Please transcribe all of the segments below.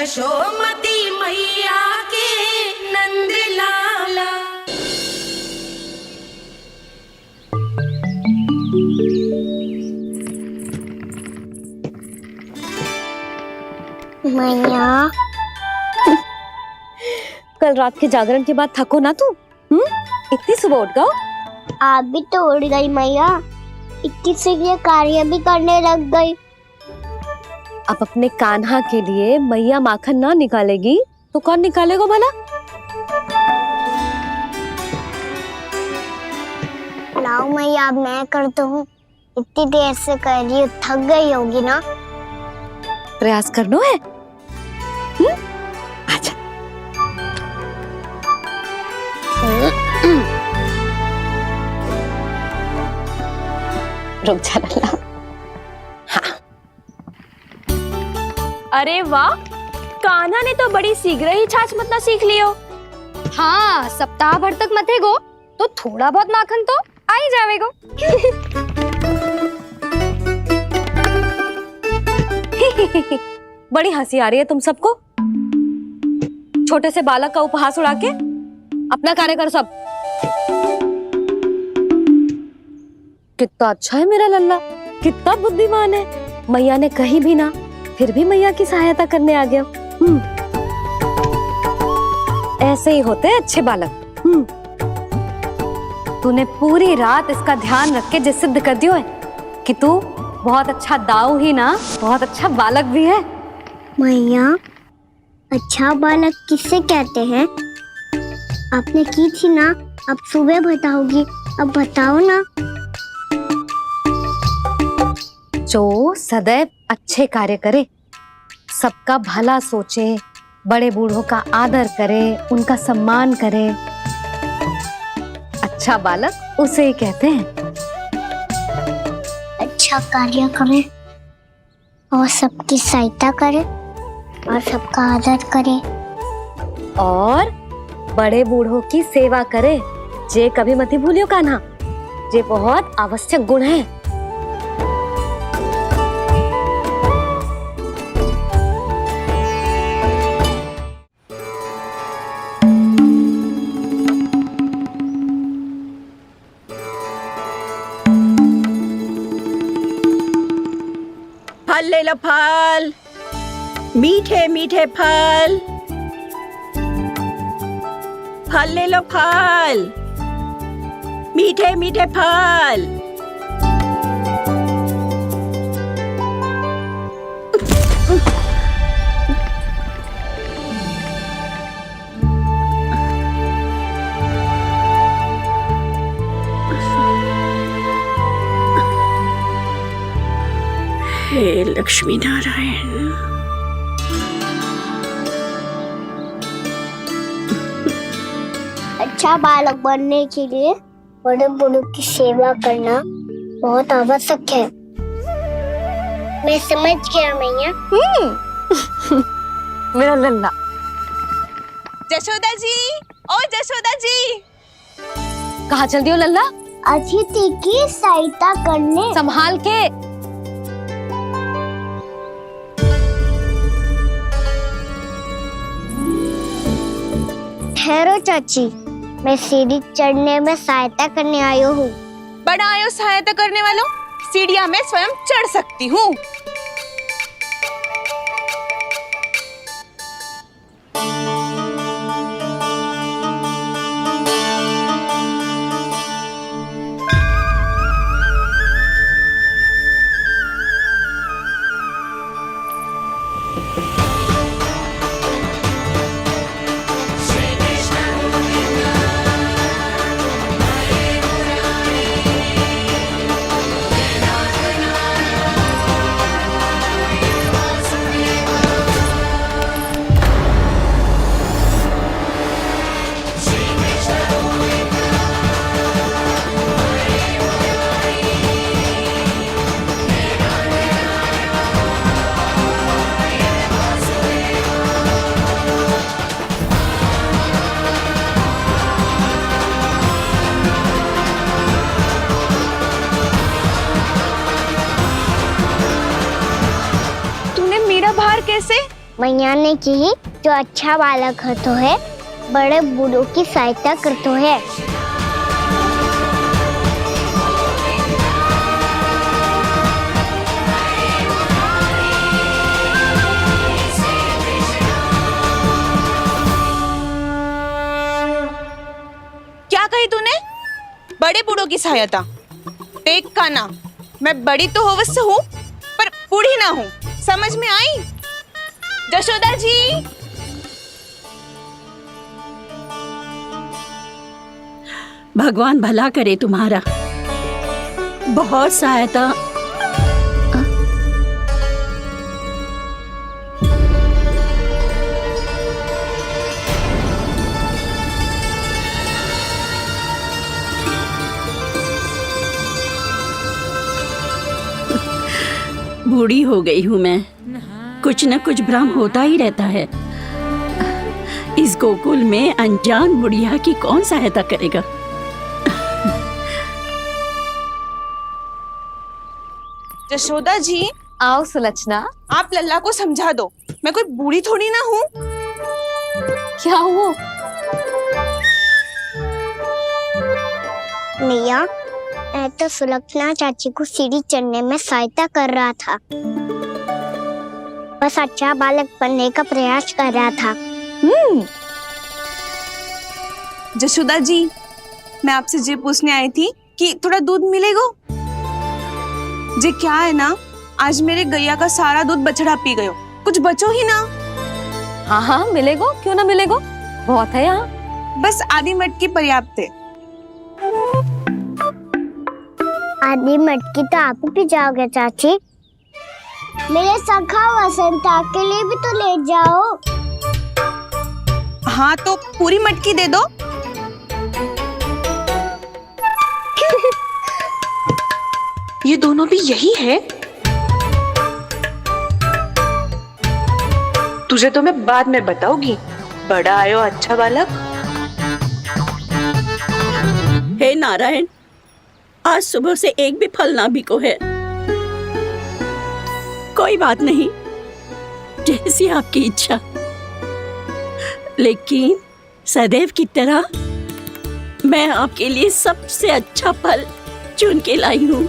यशोमती मैया के नंद लाला। मैया कल रात के जागरण के बाद थको ना तू? इतनी सुबह उठ गओ? आप भी तो उड़ गई मैया, इतनी से ये कार्य भी करने लग गई। अब अपने कान्हा के लिए मैया माखन ना निकालेगी तो कौन निकालेगा भला? लाओ मैया, अब मैं करता हूँ। इतनी देर से कर रही हूँ, थक गई होगी ना। प्रयास करना है। आजा। रुक जा लल्ला। हाँ। अरे वाह, कान्हा ने तो बड़ी शीघ्र ही छाछ मतना सीख लियो। हाँ, सप्ताह भर तक मथे गो तो थोड़ा बहुत माखन तो आ ही जावेगो। बड़ी हंसी आ रही है तुम सबको। छोटे से बालक का उपहास उड़ा के अपना कार्य करो सब। कितना अच्छा है मेरा लल्ला, कितना बुद्धिमान है। मैया ने कही भी ना, फिर भी मैया की सहायता करने आ गया। ऐसे ही होते हैं अच्छे बालक। तूने पूरी रात इसका ध्यान रख के जिस सिद्ध कर दियो है कि तू बहुत अच्छा दाऊ ही ना, बहुत अच्छा बालक भी है। मैया, अच्छा बालक किससे कहते हैं? आपने की थी ना, अब सुबह बताओगी। अब बताओ ना। जो सदैव अच्छे कार्य करे, सबका भला सोचे, बड़े बूढ़ों का आदर करे, उनका सम्मान करे, अच्छा बालक उसे ही कहते हैं। अच्छा कार्य करे और सबकी सहायता करे और सबका आदर करे और बड़े बूढ़ों की सेवा करे। जे कभी मत भूलियो कान्हा, जे बहुत आवश्यक गुण है। फल ले लो, फल, मीठे मीठे फल। फल ले लो, फल, मीठे मीठे फल। हे लक्ष्मी नारायण। अच्छा बालक बनने के लिए बड़े बूढ़ों की सेवा करना बहुत आवश्यक है। मैं समझ गया मैया। मेरा लल्ला। जशोदा जी, ओ जशोदा जी। कहाँ चल दियो लल्ला? अतिथि की सहायता करने। संभाल के। ठहरो चाची, मैं सीढ़ी चढ़ने में सहायता करने आई हूँ। बड़ा आयो सहायता करने वालों, सीढ़ियां मैं स्वयं चढ़ सकती हूँ। मैया ने की जो अच्छा बालक होतो है बड़े बूढ़ों की सहायता करतो है। क्या कही तूने? बड़े बूढ़ों की सहायता? देख काना, मैं बड़ी तो अवश्य हूँ पर बूढ़ी ना हूँ, समझ में आई? जशोदा जी, भगवान भला करे तुम्हारा। बहुत सहायता। बूढ़ी हो गई हूं मैं, कुछ न कुछ भ्रम होता ही रहता है। इस गोकुल में अनजान बुढ़िया की कौन सहायता करेगा? जशोदा जी, आओ सुलक्षणा। आप लल्ला को समझा दो, मैं कोई बूढ़ी थोड़ी ना हूँ। क्या हुआ? मैया, मैं तो सुलक्षणा चाची को सीढ़ी चढ़ने में सहायता कर रहा था, बस अच्छा बालक बनने का प्रयास कर रहा था। जशोदा जी, मैं आपसे ये पूछने आई थी कि थोड़ा दूध मिलेगा? जे क्या है ना, आज मेरे गैया का सारा दूध बछड़ा पी गयो, कुछ बचो ही ना। हाँ हाँ मिलेगो, क्यों ना मिलेगो, बहुत है यहाँ। बस आधी मटकी पर्याप्त है। आधी मटकी तो आप ही पी जाओगे चाची। मेरे सखा वसंता के लिए भी तो ले जाओ। हाँ तो पूरी मटकी दे दो। ये दोनों भी यही है? तुझे तो मैं बाद में बताऊंगी। बड़ा आयो अच्छा बालक। हे नारायण, आज सुबह से एक भी फल ना बिको है। कोई बात नहीं, जैसी आपकी इच्छा, लेकिन सदैव की तरह मैं आपके लिए सबसे अच्छा फल चुन के लाई हूँ।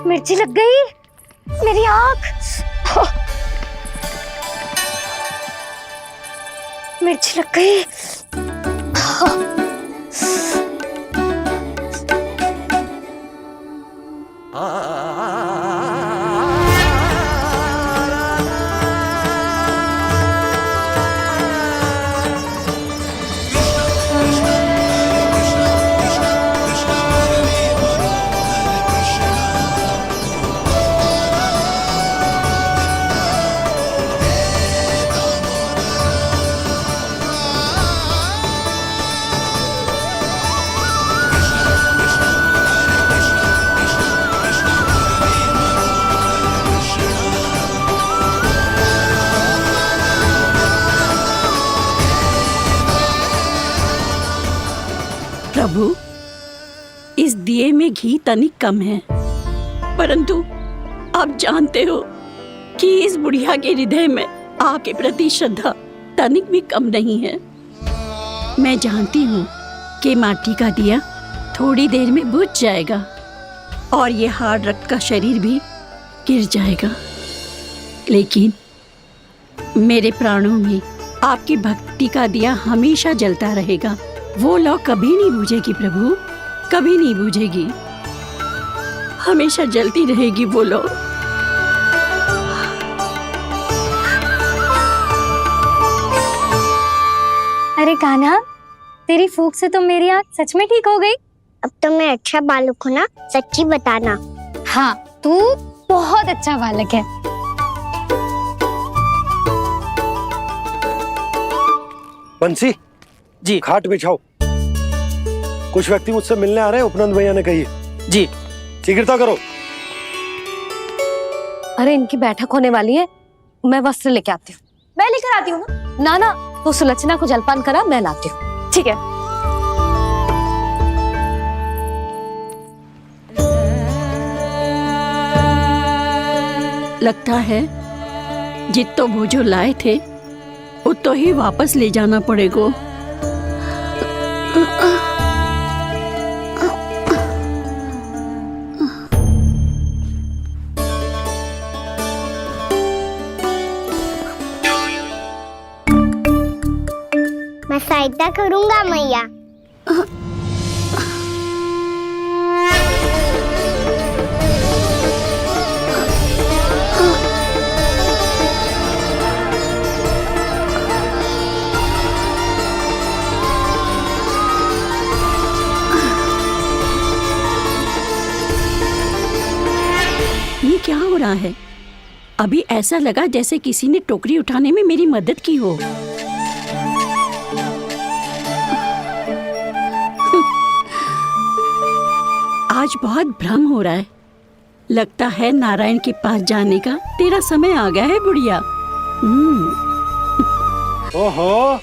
मिर्ची लग गई मेरी आँख। मिर्ची लग गई। प्रभु, इस दिए में घी तनिक कम है, परंतु आप जानते हो कि इस बुढ़िया के हृदय में आपके प्रति श्रद्धा तनिक भी कम नहीं है। मैं जानती हूँ कि माटी का दिया थोड़ी देर में बुझ जाएगा और ये हार्ड रक्त का शरीर भी गिर जाएगा, लेकिन मेरे प्राणों में आपकी भक्ति का दिया हमेशा जलता रहेगा। वो लौ कभी नहीं बुझेगी प्रभु, कभी नहीं बुझेगी, हमेशा जलती रहेगी वो लौ। अरे कान्हा, तेरी फूंक से तो मेरी आँख सच में ठीक हो गई। अब तो मैं अच्छा बालक हूँ ना, सच्ची बताना। हाँ, तू बहुत अच्छा बालक है। बंसी जी, खाट बिछाओ। कुछ व्यक्ति मुझसे मिलने आ रहे हैं, उपनंद भैया ने कही जी। शीघ्रता करो। अरे इनकी बैठक होने वाली है, मैं वस्त्र लेके आती हूँ। मैं लेकर आती हूँ ना। ना तो सुलक्षणा को जलपान करा, मैं लाती हूँ। ठीक है। लगता है जितो वो जो लाए थे उतो ही वापस ले जाना पड़ेगा। मैं सहायता करूंगा मैया। ये क्या हो रहा है? अभी ऐसा लगा जैसे किसी ने टोकरी उठाने में मेरी मदद की हो। आज बहुत भ्रम हो रहा है। लगता है नारायण के पास जाने का तेरा समय आ गया है बुढ़िया। ओहो,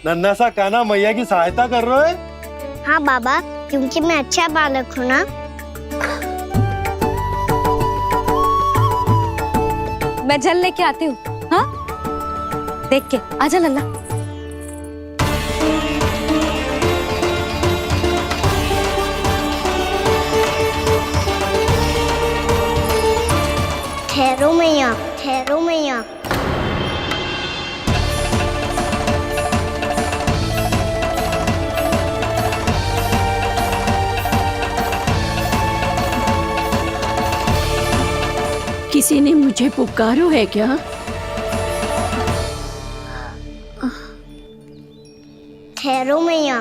नन्हा सा कान्हा मैया की सहायता कर रहे हो? हाँ बाबा, क्योंकि मैं अच्छा बालक हूँ ना। मैं जल लेके आती हूँ। हाँ, देख के आजा लल्ला। ठहरो मैया, ठहरो मैया। किसी ने मुझे पुकारो है क्या? ठहरो मैया।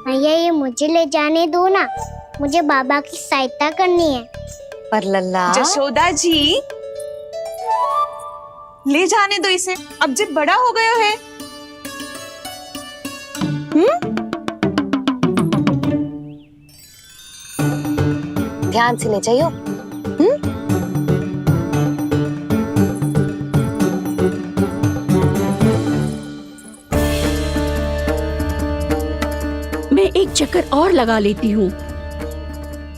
मैया ये मुझे ले जाने दो ना, मुझे बाबा की सहायता करनी है। पर लल्ला, जशोदा जी, ले जाने दो इसे, अब जब बड़ा हो गया है। ध्यान से ले जाइयो। मैं एक चक्कर और लगा लेती हूँ।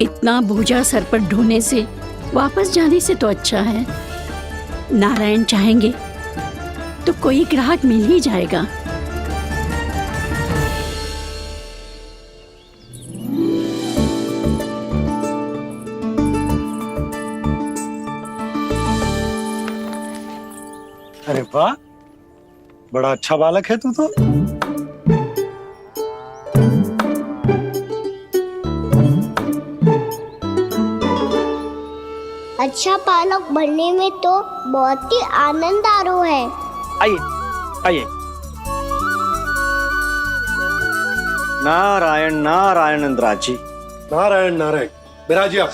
इतना बोझा सर पर ढोने से वापस जाने से तो अच्छा है। नारायण चाहेंगे तो कोई ग्राहक मिल ही जाएगा। अरे वाह, बड़ा अच्छा बालक है तू तो। अच्छा बालक बनने में तो बहुत ही आनंद आ रहा है। आइए आइए। नारायण नारायण नंदराज जी। नारायण नारायण। बिराजी आप।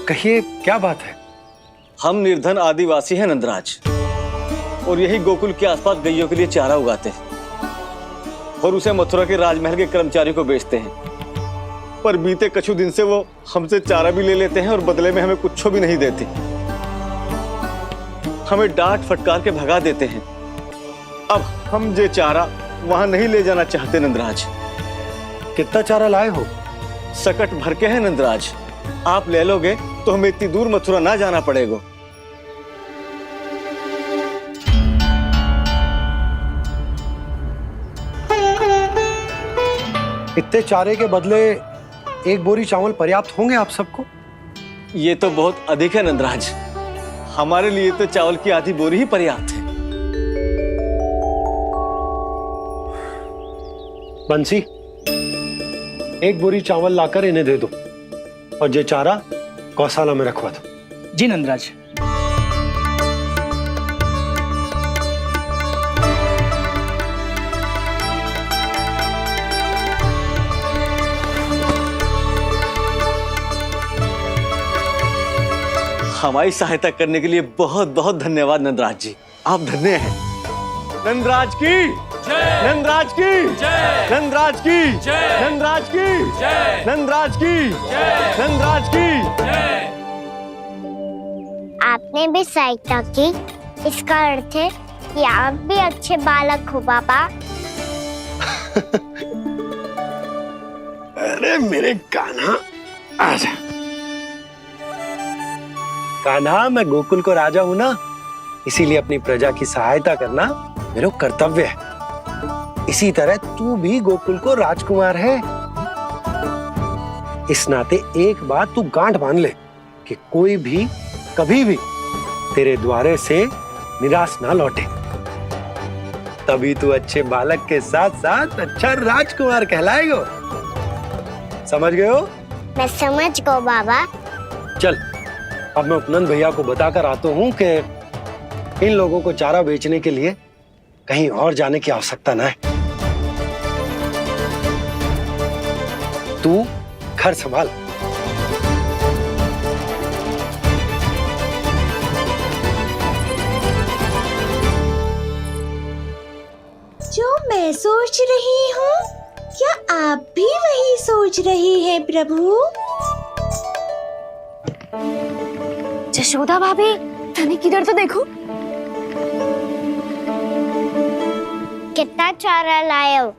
कहिए क्या बात है? हम निर्धन आदिवासी हैं नंदराज, और यही गोकुल के आसपास गैयों के लिए चारा उगाते हैं और उसे मथुरा के राजमहल के कर्मचारियों को बेचते हैं। पर बीते कुछ दिन से वो हमसे चारा भी ले लेते हैं और बदले में हमें कुछ भी नहीं देते। हमें डांट फटकार के भगा देते हैं। अब हम ये चारा वहां नहीं ले जाना चाहते नंदराज। कितना चारा लाए हो? सकट भर के है नंदराज। आप ले लोगे तो हमें इतनी दूर मथुरा ना जाना पड़ेगा। इतने चारे के बदले एक बोरी चावल पर्याप्त होंगे आप सबको? ये तो बहुत अधिक है नंदराज। हमारे लिए तो चावल की आधी बोरी ही पर्याप्त है। बंसी, एक बोरी चावल लाकर इन्हें दे दो और ये चारा गौशाला में रखवा दो। जी नंदराज। हमारी सहायता करने के लिए बहुत बहुत धन्यवाद नंदराज जी। आप धन्य हैं। नंदराज की नंदराज की नंदराज की नंदराज की नंदराज की नंदराज की। आपने भी सहायता की, इसका अर्थ है कि आप भी अच्छे बालक हो बाबा। अरे मेरे कान्हा, आजा। कान्हा, मैं गोकुल को राजा हूं ना, इसीलिए अपनी प्रजा की सहायता करना मेरा कर्तव्य है। इसी तरह तू भी गोकुल को राजकुमार है। इस नाते एक बात तू गांठ बांध ले कि कोई भी कभी भी तेरे द्वारे से निराश ना लौटे। तभी तू अच्छे बालक के साथ साथ अच्छा राजकुमार कहलाएगा। समझ गए हो? मैं समझ गो बाबा। चल, अब मैं उपनंद भैया को बताकर आता हूँ कि इन लोगों को चारा बेचने के लिए कहीं और जाने की आवश्यकता ना है। तू घर संभाल। जो मैं सोच रही हूँ, क्या आप भी वही सोच रहे हैं प्रभु? जशोदा भाभी, तनिक इधर तो देखो। कितना चारा लाए हो?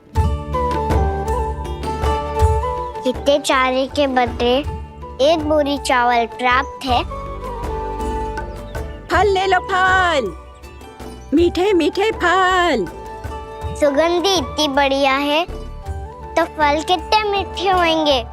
कितने चारे के बदले 1 बोरी चावल प्राप्त है। फल ले लो, फल, मीठे मीठे फल। सुगंधी इतनी बढ़िया है तो फल कितने मीठे होंगे।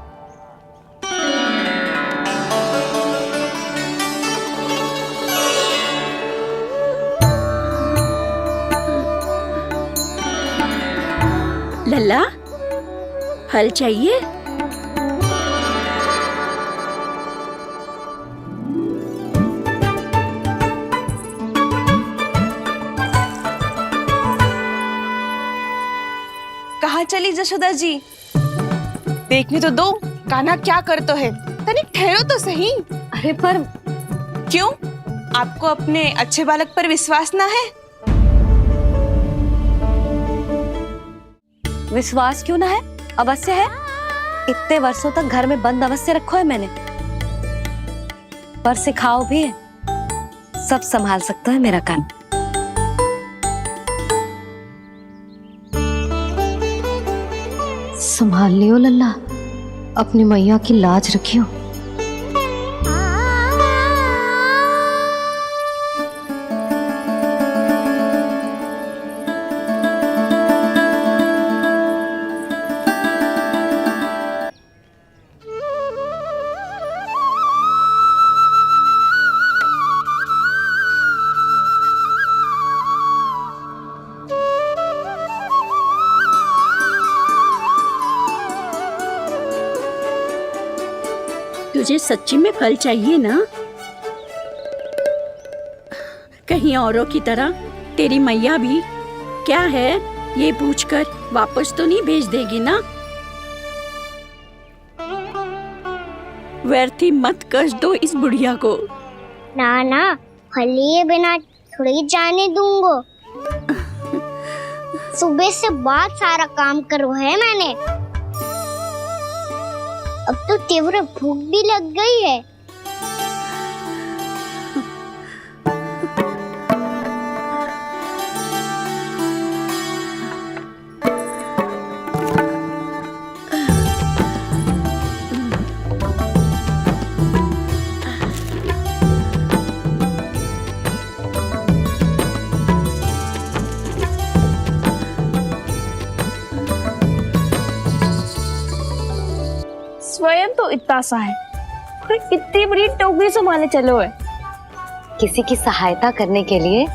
लल्ला, फल चाहिए? कहाँ चली जशोदा जी? देखने तो दो, कान्हा क्या करते है। तनिक ठहरो तो सही। अरे पर क्यों? आपको अपने अच्छे बालक पर विश्वास ना है? विश्वास क्यों ना है? अवश्य है। इतने वर्षों तक घर में बंद अवश्य रखो है मैंने, पर सिखाओ भी है। सब संभाल सकता है मेरा कान। संभाल लियो लल्ला, अपनी मैया की लाज रखियो। तुझे सच्ची में फल चाहिए ना? कहीं औरों की तरह तेरी मैया भी क्या है ये पूछकर वापस तो नहीं भेज देगी ना? व्यर्थ ही मत कष्ट दो इस बुढ़िया को। ना ना, फल लिए बिना थोड़ी जाने दूंगो। सुबह से बहुत सारा काम करो है मैंने। अब तो तीव्र भूख भी लग गई है। स्वयं तो इतना सा है, फिर इतनी बड़ी टोकरी संभाले चलो है। किसी की सहायता करने के लिए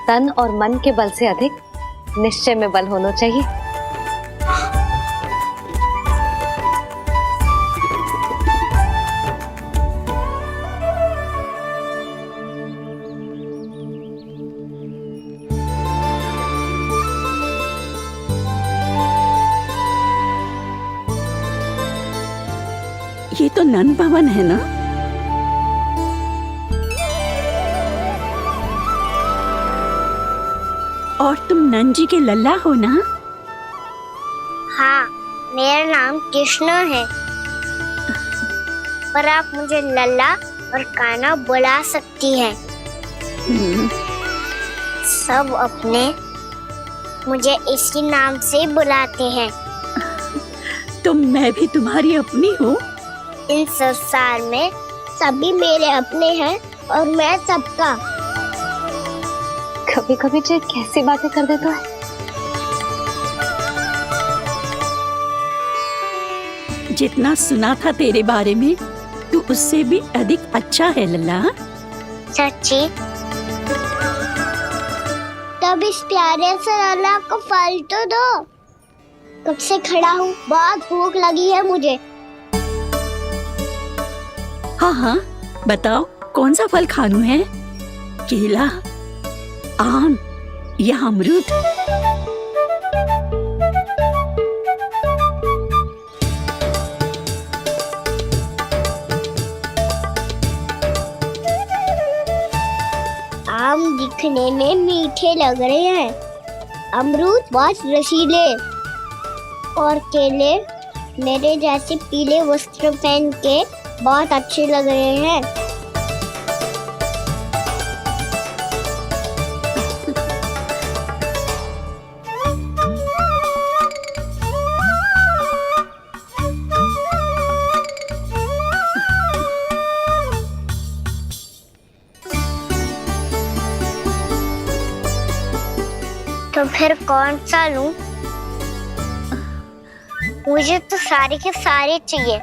तन और मन के बल से अधिक निश्चय में बल होना चाहिए। ये तो नन भवन है ना? और तुम नंजी के लल्ला हो ना? हाँ, मेरा नाम कृष्ण है, पर आप मुझे लल्ला और कान्हा बुला सकती हैं। सब अपने मुझे इसी नाम से बुलाते हैं। तो मैं भी तुम्हारी अपनी हूँ। इन संसार में सभी मेरे अपने हैं और मैं सबका। कभी कभी जो कैसी बातें कर देता है। जितना सुना था तेरे बारे में, तू उससे भी अधिक अच्छा है लल्ला। सच्ची? तब इस प्यारे से लल्ला को फल तो दो। कब से खड़ा हूँ, बहुत भूख लगी है मुझे। हाँ हाँ, बताओ कौन सा फल खानू है? केला, आम या अमरूद? आम दिखने में मीठे लग रहे हैं, अमरूद बहुत रसीले और केले मेरे जैसे पीले वस्त्र पहन के बहुत अच्छे लग रहे हैं। तो फिर कौन सा लूं? मुझे तो सारे के सारे चाहिए।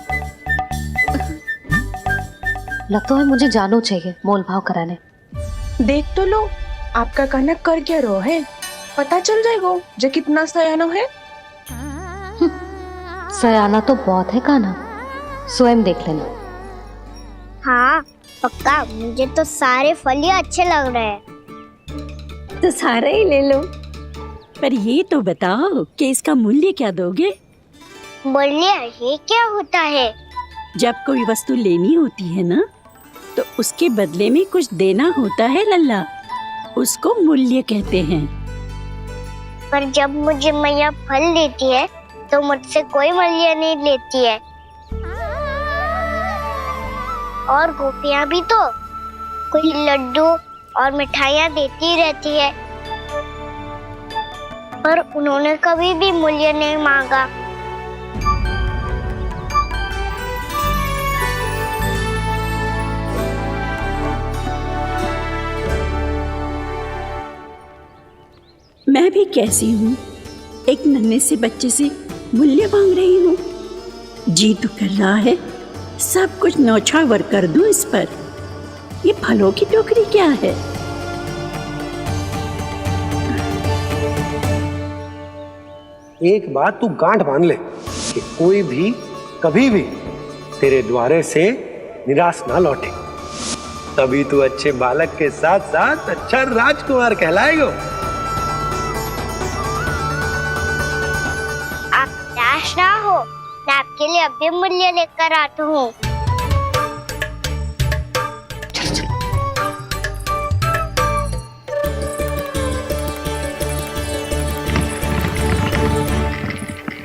लगता है मुझे जानू चाहिए मोल भाव कराने। देख तो लो, आपका कान्हा कर क्या रहा है, पता चल जाएगा जो कितना सयाना है। सयाना तो बहुत है कान्हा, स्वयं देख लेना। हाँ पक्का, मुझे तो सारे फल ही अच्छे लग रहे हैं। तो सारा ही ले लो। पर ये तो बताओ कि इसका मूल्य क्या दोगे? मूल्य ये क्या होता है? जब कोई वस्तु लेनी होती है ना, तो उसके बदले में कुछ देना होता है लल्ला, उसको मूल्य कहते हैं। पर जब मुझे मैया फल देती है तो मुझसे कोई मूल्य नहीं लेती है। और गोपियां भी तो कोई लड्डू और मिठाइयाँ देती रहती है, पर उन्होंने कभी भी मूल्य नहीं मांगा। मैं भी कैसी हूँ, एक नन्हे से बच्चे से मूल्य मांग रही हूँ। जी तो कर रहा है सब कुछ न्यौछावर कर दूं इस पर। ये फलों की टोकरी क्या है? एक बात तू गांठ बांध ले कि कोई भी कभी भी तेरे द्वारे से निराश ना लौटे, तभी तू अच्छे बालक के साथ साथ अच्छा राजकुमार कहलाएगा। आप निराश ना हो, मैं आपके लिए अभी मूल्य लेकर आता हूँ।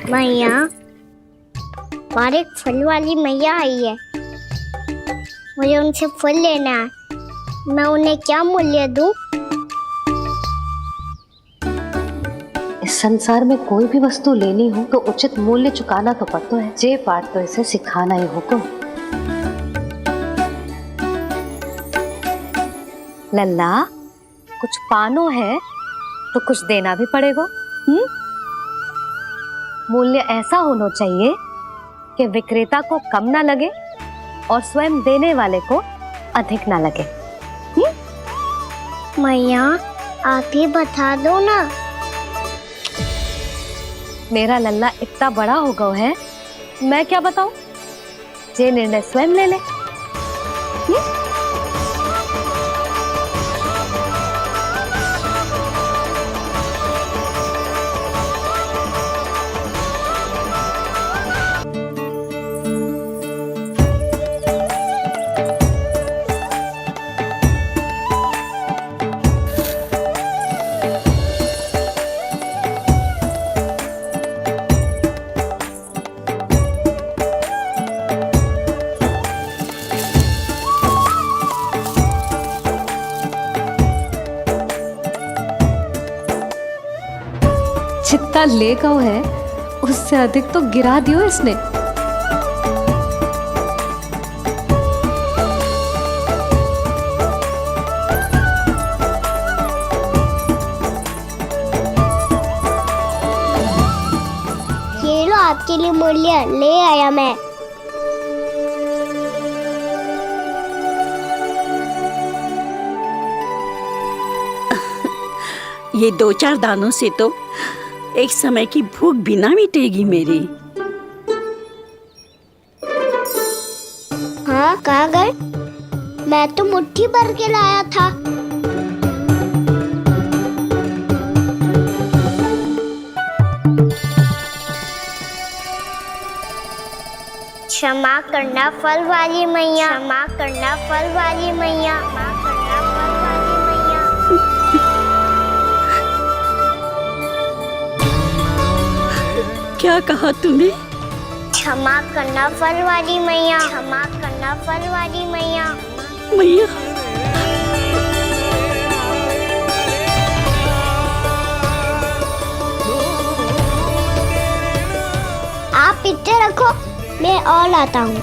मैया, और एक फल वाली मैया आई है, मुझे उनसे फल लेना है। मैं उन्हें क्या मूल्य दूं? इस संसार में कोई भी वस्तु लेनी हो तो उचित मूल्य चुकाना तो पड़ता है। जे बात तो इसे सिखाना ही होगा। लल्ला, कुछ पानो है तो कुछ देना भी पड़ेगा। मूल्य ऐसा होना चाहिए कि विक्रेता को कम ना लगे और स्वयं देने वाले को अधिक ना लगे। मैया, आप ही बता दो ना। मेरा लल्ला इतना बड़ा हो गया है, मैं क्या बताऊं? ये निर्णय स्वयं ले ले। जितना ले गओ है उससे अधिक तो गिरा दियो इसने। ये लो आपके लिए मूल्य ले आया मैं। ये 2-4 दानों से तो एक समय की भूख भी ना मिटेगी मेरी। हाँ, कहाँ गए? मैं तो मुट्ठी भर के लाया था। क्षमा करना फल वाली मैया, क्षमा करना फल वाली मैया, क्षमा करना फल वाली मैया। क्या कहा तूने? क्षमा करना फल वाली मैया, क्षमा करना फल वाली मैया। मैया, आप इतने रखो, मैं और लाता हूँ।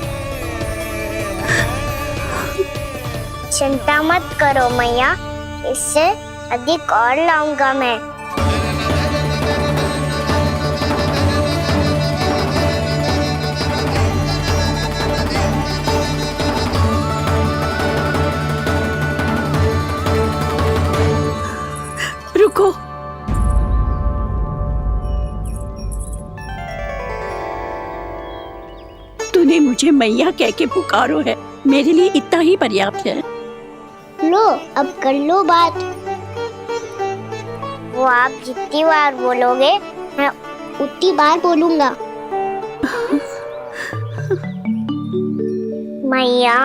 चिंता मत करो मैया, इससे अधिक और लाऊंगा मैं। रुको। तूने मुझे मैया कह के पुकारो है, मेरे लिए इतना ही पर्याप्त है। लो, अब कर लो बात। वो आप जितनी बार बोलोगे मैं उतनी बार बोलूंगा। मैया,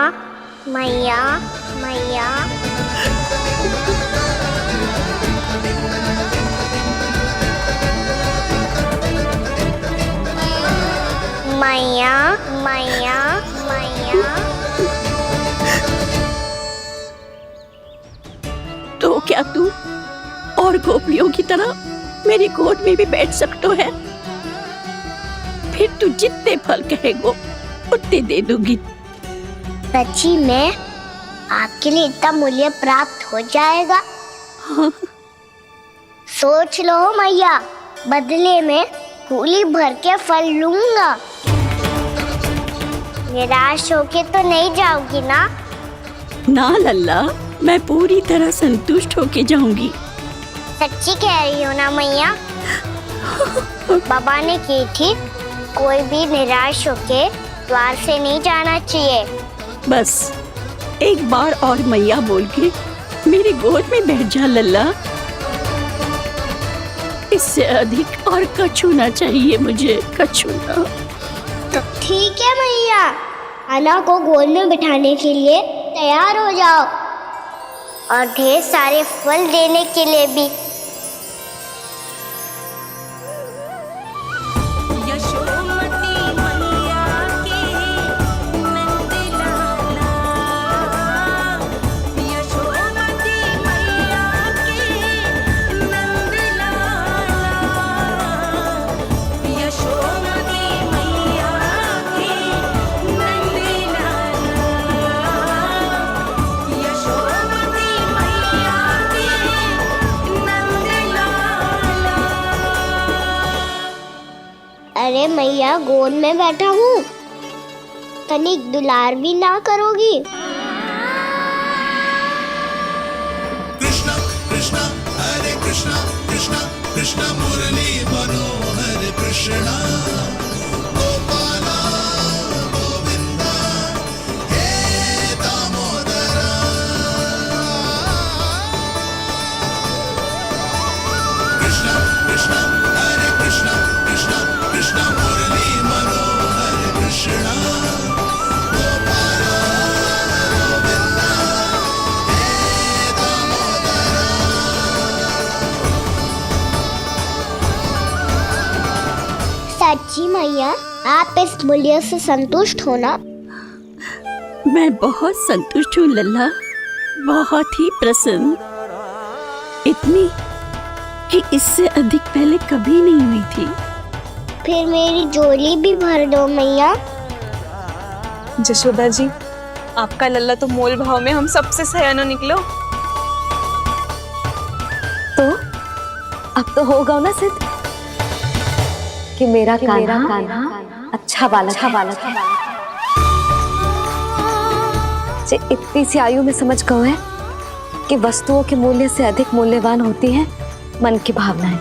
मैया, मैया। मैया, मैया, मैया। तो क्या तू और गोपियों की तरह मेरी गोद में भी बैठ सकता है? फिर तू जितने फल कहेगो उतने दे दूंगी। सच्ची में आपके लिए इतना मूल्य प्राप्त हो जाएगा? हाँ। सोच लो मैया, बदले में कूली भर के फल लूंगा। निराश होके तो नहीं जाओगी ना? ना लल्ला, मैं पूरी तरह संतुष्ट होके जाऊंगी। सच्ची कह रही हो ना मैया? बाबा ने की थी, कोई भी निराश होके द्वार से नहीं जाना चाहिए। बस एक बार और मैया बोल के मेरी गोद में बैठ जा लल्ला। इससे अधिक और कछु ना चाहिए मुझे, कछु ना। तो ठीक है मैया, अन्ना को गोद में बिठाने के लिए तैयार हो जाओ और ढेर सारे फल देने के लिए भी। अरे मैया, गोद में बैठा हूँ, तनिक दुलार भी ना करोगी? कृष्णा कृष्णा हरे कृष्णा कृष्णा कृष्णा मुरली मनोहर कृष्णा गोपाला गोविंदा हे दामोदरा। कृष्णा कृष्णा हरे कृष्णा कृष्णा कृष्णा मुरली मनोहर कृष्णा गोपाला गोविंदा हे दामोदरा। सच्ची मैया, आप इस मूल्य से संतुष्ट हो ना? मैं बहुत संतुष्ट हूँ लल्ला, बहुत ही प्रसन्न। इतनी कि इससे अधिक पहले कभी नहीं हुई थी। फिर मेरी झोली भी भर दो मैया। जशोदा जी, आपका लल्ला तो मोल भाव में हम सबसे सयाना निकलो। तो अब तो होगा ना सिद्ध कि मेरा कान्हा अच्छा बालक है। जे इतनी सी आयु में समझ गए हैं कि वस्तुओं के मूल्य से अधिक मूल्यवान होती है मन की भावनाएं।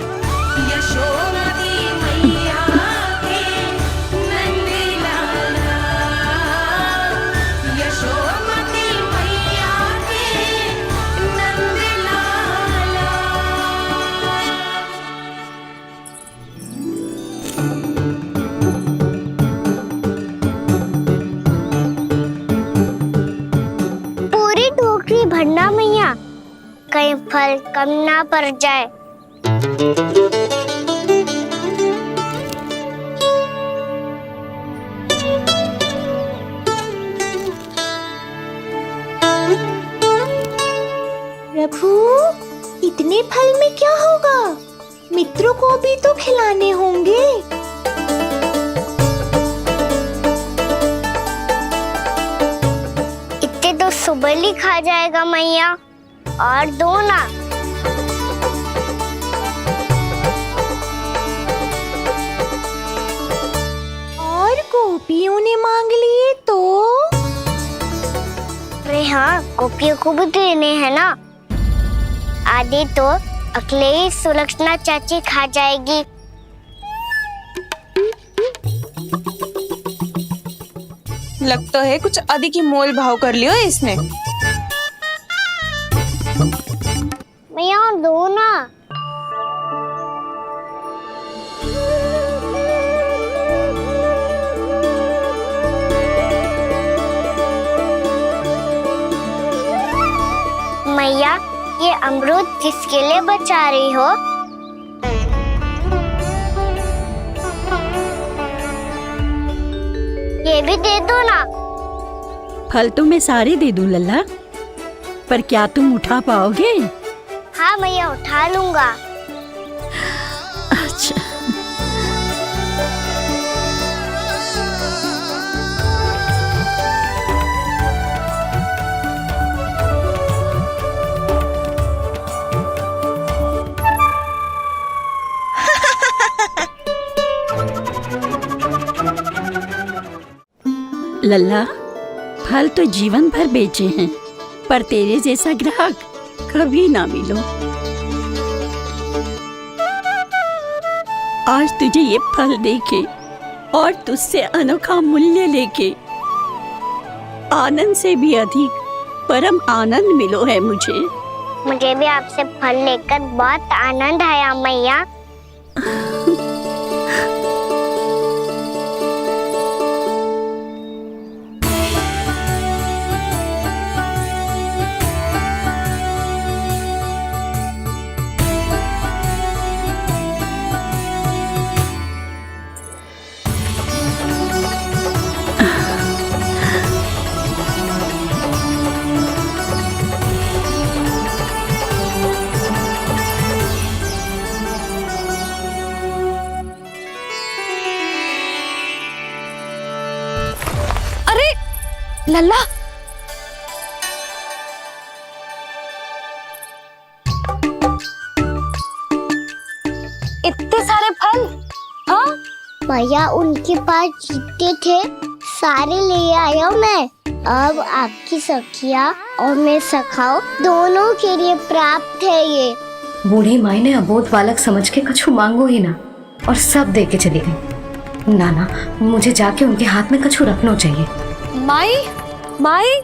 पूरी टोकरी भरना मैया, कहीं फल कम ना पड़ जाए। प्रभु, इतने फल में क्या होगा? मित्रों को भी तो खिलाने होंगे। इतने तो सुबह ही खा जाएगा मैया, और दो ना। और गोपियों ने मांग लिए तो? अरे हाँ, गोपियों को भी देने हैं ना। आधे तो अकेले ही सुलक्षणा चाची खा जाएगी। लगता है कुछ अधिक ही मोल भाव कर लियो इसने। मैया और दो ना। मैया, ये अमरूद किसके लिए बचा रही हो? ये भी दे दो ना। फल तो मैं सारे दे दूं लल्ला, पर क्या तुम उठा पाओगे? हाँ मैया, उठा लूंगा। अच्छा। लल्ला, फल तो जीवन भर बेचे हैं, पर तेरे जैसा ग्राहक कभी ना मिलो। आज तुझे ये फल देके और तुझसे अनोखा मूल्य लेके आनंद से भी अधिक परम आनंद मिलो है मुझे। मुझे भी आपसे फल लेकर बहुत आनंद आया मैया। लल्ला, इतने सारे फल? हाँ भैया, उनके पास जितने थे सारे ले आया मैं। अब आपकी सखिया और मैं सखाओ दोनों के लिए प्राप्त है ये। बूढ़ी माई ने अबोध बालक समझ के कछु मांगो ही ना, और सब दे के चली गई। नाना, मुझे जाके उनके हाथ में कछु रखना चाहिए। माई, माई,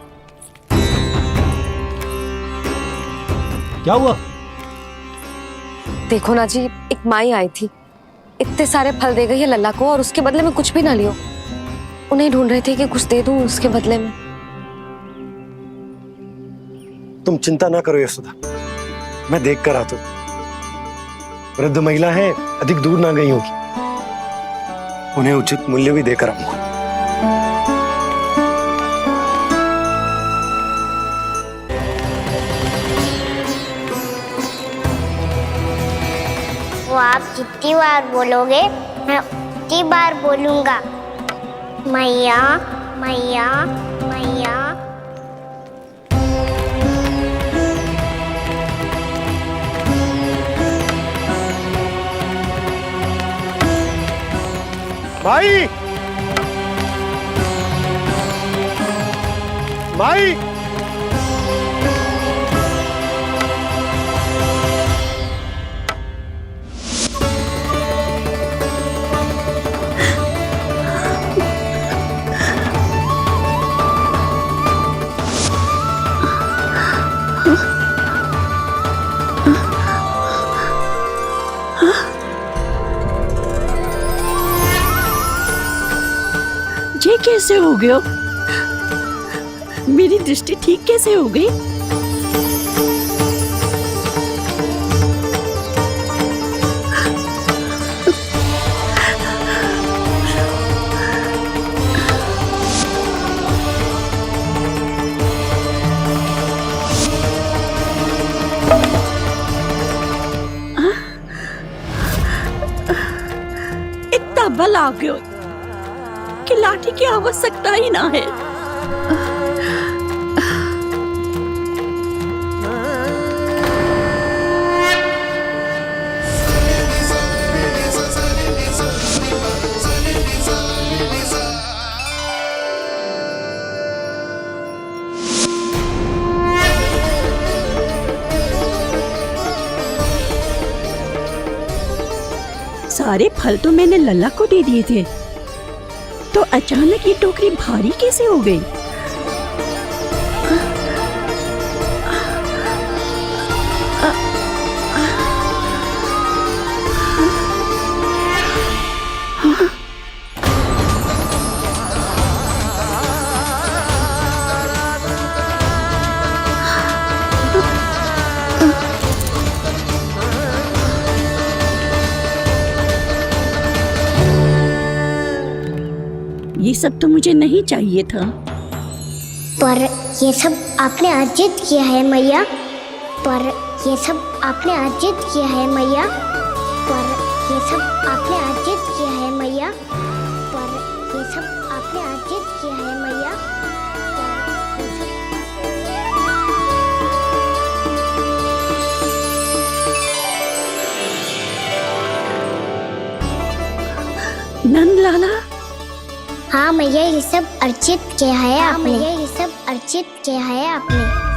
क्या हुआ? देखो ना जी, एक माई आई थी, इतने सारे फल दे गई है लल्ला को, और उसके बदले में कुछ भी ना लियो। उन्हें ढूंढ रहे थे कि कुछ दे दूं उसके बदले में। तुम चिंता ना करो यशोदा, मैं देख कर आता हूं। वृद्ध महिला है, अधिक दूर ना गई होगी, उन्हें उचित मूल्य भी देकर आऊंगा। आप जितनी बार बोलोगे मैं उतनी बार बोलूंगा। मैया मैया मैया। माई, माई, ये कैसे हो गया? मेरी दृष्टि ठीक कैसे हो गई? इतना बल आ गया कि लाठी की आवश्यकता ही ना है। सारे फल तो मैंने लल्ला को दे दिए थे, तो अचानक ये टोकरी भारी कैसे हो गई? ये सब तो मुझे नहीं चाहिए था। पर ये सब आपने अर्जित किया है मैया। पर ये सब आपने अर्जित किया है मैया। पर ये सब आपने अर्जित किया है मैया। पर ये सब आपने अर्जित किया है मैया। पर ये सब नंद लाला, हाँ मैया ये सब अर्जित किया है आपने। मैया ये सब अर्जित किया है आपने।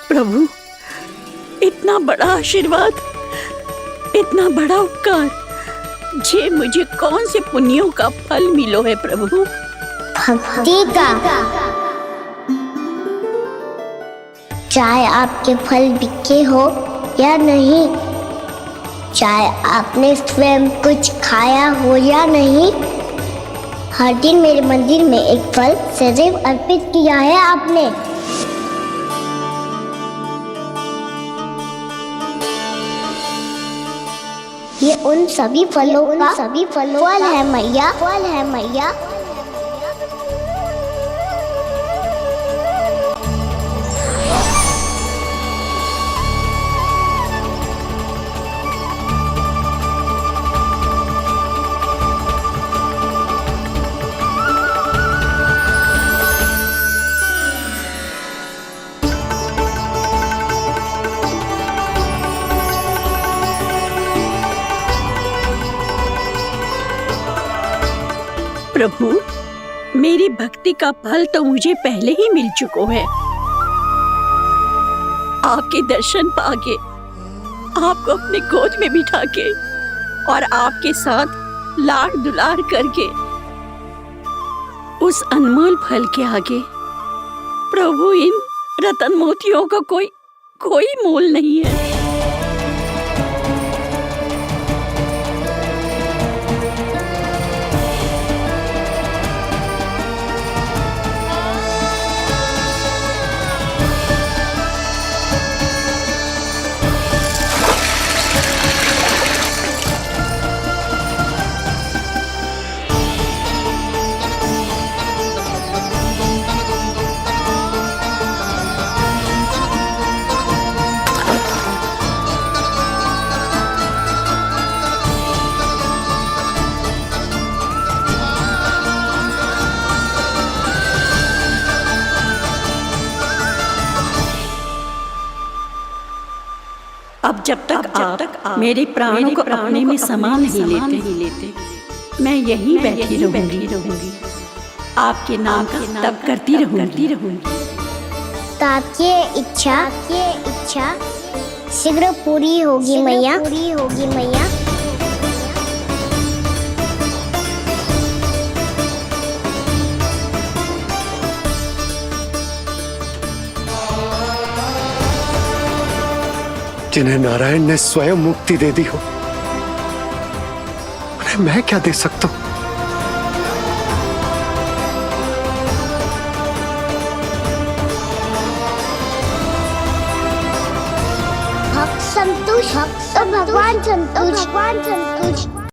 प्रभु, इतना बड़ा आशीर्वाद, इतना बड़ा उपकार, जे मुझे कौन से पुण्यों का फल मिलो है प्रभु? भक्ति का। चाहे आपके फल बिके हो या नहीं, चाहे आपने स्वयं कुछ खाया हो या नहीं, हर दिन मेरे मंदिर में एक फल सदैव अर्पित किया है आपने। ये उन सभी फलों का फल है मैया, फल है मैया। प्रभु, मेरी भक्ति का फल तो मुझे पहले ही मिल चुका है। आपके दर्शन पाके, आपको अपने गोद में बिठा के और आपके साथ लाड दुलार करके, उस अनमोल फल के आगे प्रभु इन रतन मोतियों का कोई मोल नहीं है। अब जब तक आप मेरे प्राणों को अपने में समा नहीं लेते, मैं यहीं बैठी रहूंगी, आपके नाम का तप करती रहूंगी। तो आपकी इच्छा शीघ्र पूरी होगी मैया। जिन्हें नारायण ने स्वयं मुक्ति दे दी हो, उन्हें मैं क्या दे सकता हूं? भक्त संतुष्ट, भगवान संतुष्ट।